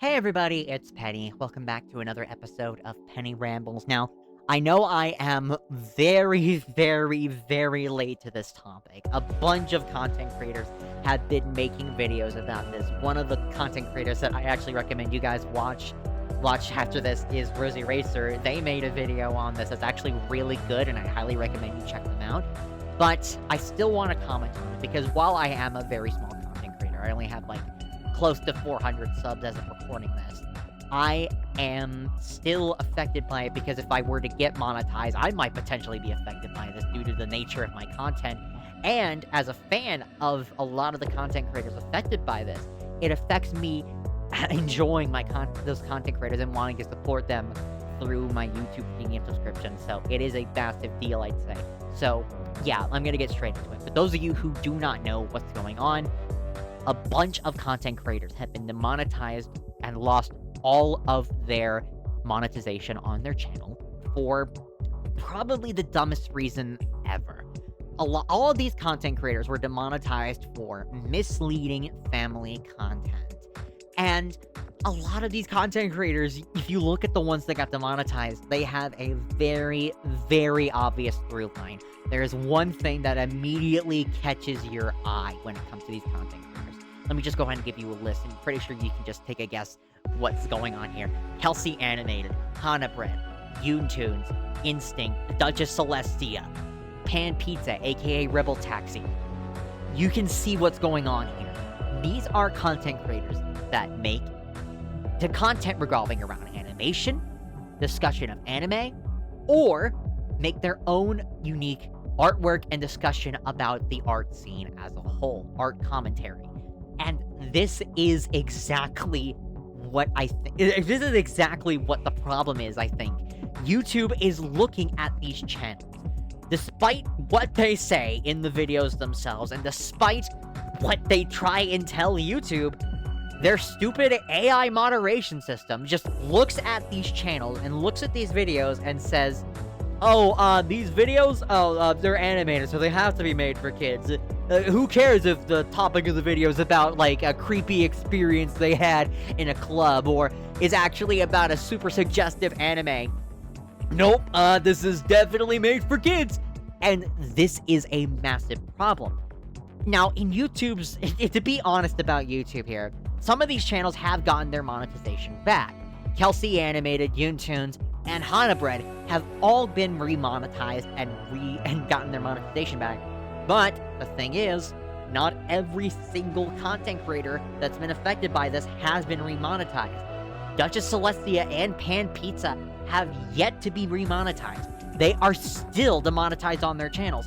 Hey everybody, it's Penny. Welcome back to another episode of Penny Rambles. Now, I know I am very late to this topic. A bunch of content creators have been making videos about this. One of the content creators that I actually recommend you guys watch after this is Rosie Racer. They made a video on this that's actually really good, and I highly recommend you check them out. But I still want to comment on it, because while I am a very small content creator, I only have close to 400 subs as of recording this, I am still affected by it, because if I were to get monetized, I might potentially be affected by this due to the nature of my content. And as a fan of a lot of the content creators affected by this, it affects me enjoying those content creators and wanting to support them through my YouTube premium subscription. So it is a massive deal, I'd say. So yeah, I'm gonna get straight into it. For those of you who do not know what's going on, a bunch of content creators have been demonetized and lost all of their monetization on their channel for probably the dumbest reason ever. All of these content creators were demonetized for misleading family content. And a lot of these content creators, if you look at the ones that got demonetized, they have a very obvious through line. There's one thing that immediately catches your eye when it comes to these content creators. Let me just go ahead and give you a list, and I'm pretty sure you can just take a guess what's going on here. Kelsey Animated, Hana Bread, Yoontunes, Instinct, Duchess Celestia, Pan Pizza, aka Rebel Taxi. You can see what's going on here. These are content creators that make the content revolving around animation, discussion of anime, or make their own unique artwork and discussion about the art scene as a whole, art commentary. And this is exactly what I think. This is exactly what the problem is, I think. YouTube is looking at these channels. Despite what they say in the videos themselves, and despite what they try and tell YouTube, their stupid AI moderation system just looks at these channels and looks at these videos and says, these videos, they're animated, so they have to be made for kids. Who cares if the topic of the video is about, a creepy experience they had in a club, or is actually about a super suggestive anime? Nope, this is definitely made for kids. And this is a massive problem. Now, in YouTube's, to be honest about YouTube here, some of these channels have gotten their monetization back. Kelsey Animated, Yoontunes, and Hana Bread have all been remonetized and gotten their monetization back. But the thing is, not every single content creator that's been affected by this has been remonetized. Duchess Celestia and Pan Pizza have yet to be remonetized. They are still demonetized on their channels.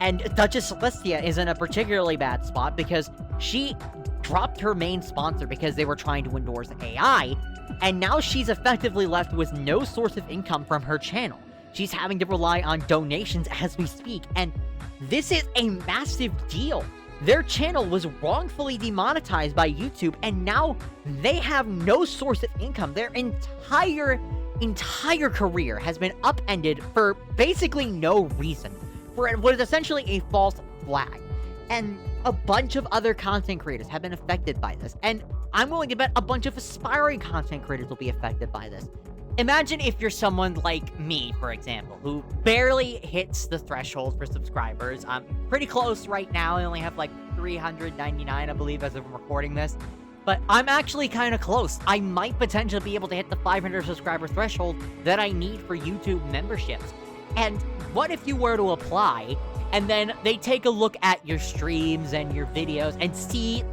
And Duchess Celestia is in a particularly bad spot because she dropped her main sponsor because they were trying to endorse AI, and now she's effectively left with no source of income from her channel. She's having to rely on donations as we speak, and this is a massive deal. Their channel was wrongfully demonetized by YouTube, and now they have no source of income. Their entire career has been upended for basically no reason, for what is essentially a false flag. And a bunch of other content creators have been affected by this, and I'm willing to bet a bunch of aspiring content creators will be affected by this. Imagine if you're someone like me, for example, who barely hits the threshold for subscribers. I'm pretty close right now. I only have 399, I believe, as of recording this. But I'm actually kind of close. I might potentially be able to hit the 500 subscriber threshold that I need for YouTube memberships. And what if you were to apply, and then they take a look at your streams and your videos and see,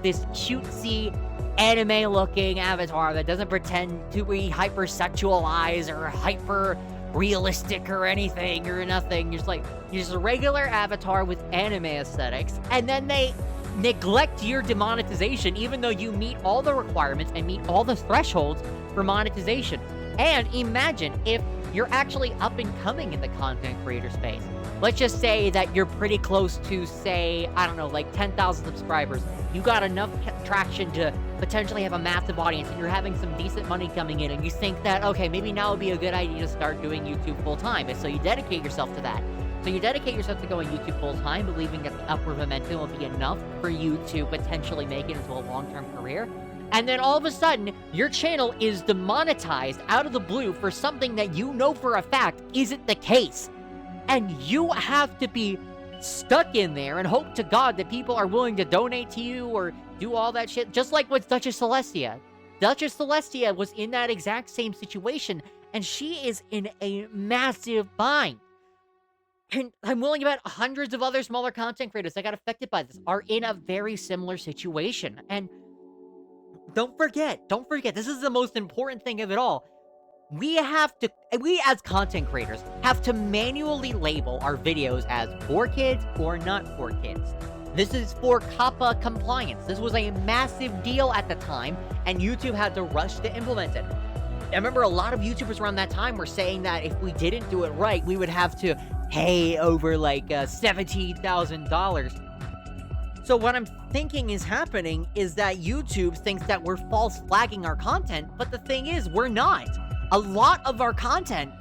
this cutesy anime-looking avatar that doesn't pretend to be hypersexualized or hyper-realistic or anything or nothing. You're just a regular avatar with anime aesthetics, and then they neglect your demonetization even though you meet all the requirements and meet all the thresholds for monetization. And imagine if you're actually up and coming in the content creator space. Let's just say that you're pretty close to, say, 10,000 subscribers. You got enough traction to potentially have a massive audience, and you're having some decent money coming in, and you think that, okay, maybe now would be a good idea to start doing YouTube full-time. And so you dedicate yourself to that. So you dedicate yourself to going YouTube full-time, believing that the upward momentum will be enough for you to potentially make it into a long-term career. And then all of a sudden, your channel is demonetized out of the blue for something that you know for a fact isn't the case. And you have to be stuck in there and hope to God that people are willing to donate to you or do all that shit. Just like with Duchess Celestia. Duchess Celestia was in that exact same situation, and she is in a massive bind. And I'm willing to bet hundreds of other smaller content creators that got affected by this are in a very similar situation. And don't forget, this is the most important thing of it all. We as content creators, have to manually label our videos as for kids or not for kids. This is for COPPA compliance. This was a massive deal at the time, and YouTube had to rush to implement it. I remember a lot of YouTubers around that time were saying that if we didn't do it right, we would have to pay over like $17,000. So what I'm thinking is happening is that YouTube thinks that we're false flagging our content, but the thing is, we're not. A lot of content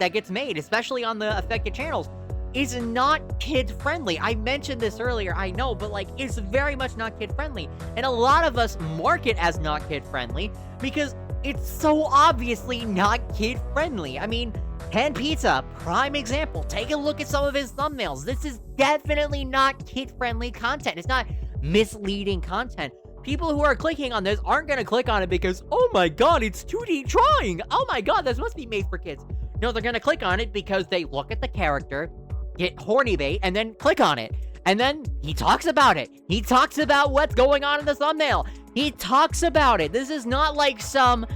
that gets made, especially on the affected channels, is not kid-friendly. I mentioned this earlier, I know, but like, it's very much not kid-friendly. And a lot of us mark it as not kid-friendly because it's so obviously not kid-friendly. I mean, Pan Pizza, prime example. Take a look at some of his thumbnails. This is definitely not kid-friendly content. It's not misleading content. People who are clicking on this aren't going to click on it because, oh my god, it's 2D drawing. Oh my god, this must be made for kids. No, they're going to click on it because they look at the character, get horny bait, and then click on it. And then he talks about it. He talks about what's going on in the thumbnail. He talks about it. This is not like some,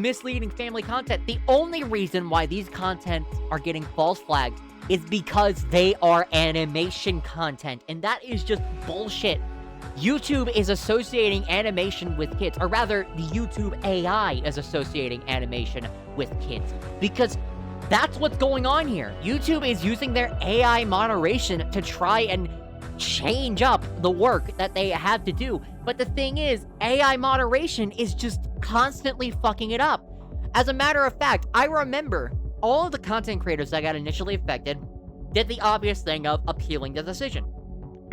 misleading family content. The only reason why these contents are getting false flagged is because they are animation content. And that is just bullshit. YouTube is associating animation with kids, or rather, the YouTube AI is associating animation with kids, because that's what's going on here. YouTube is using their AI moderation to try and change up the work that they have to do, but the thing is, AI moderation is just constantly fucking it up. As a matter of fact, I remember all of the content creators that got initially affected did the obvious thing of appealing the decision.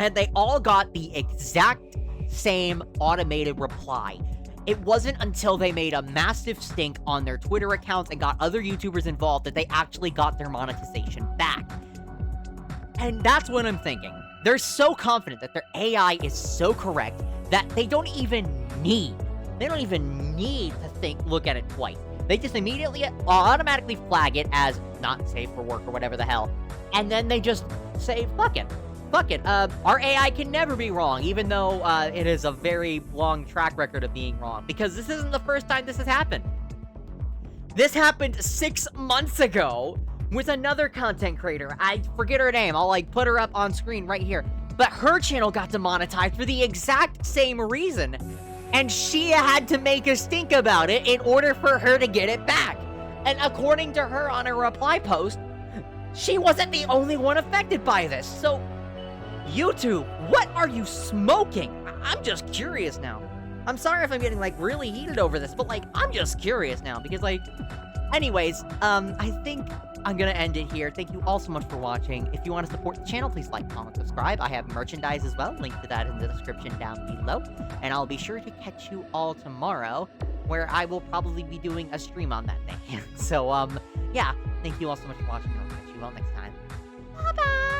And they all got the exact same automated reply. It wasn't until they made a massive stink on their Twitter accounts and got other YouTubers involved that they actually got their monetization back. And that's what I'm thinking. They're so confident that their AI is so correct that they don't even need to look at it twice. They just immediately, automatically flag it as not safe for work or whatever the hell. And then they just say, fuck it. Our AI can never be wrong, even though it is a very long track record of being wrong, because this isn't the first time this has happened. This happened 6 months ago with another content creator. I forget her name. I'll put her up on screen right here. But her channel got demonetized for the exact same reason, and she had to make a stink about it in order for her to get it back. And according to her on a reply post, she wasn't the only one affected by this. So YouTube, what are you smoking? I'm just curious now. I'm sorry if I'm getting, really heated over this, but, I'm just curious now, because, anyways, I think I'm gonna end it here. Thank you all so much for watching. If you want to support the channel, please like, comment, subscribe. I have merchandise as well. Link to that in the description down below. And I'll be sure to catch you all tomorrow, where I will probably be doing a stream on that day. So, yeah, thank you all so much for watching. I'll catch you all next time. Bye-bye!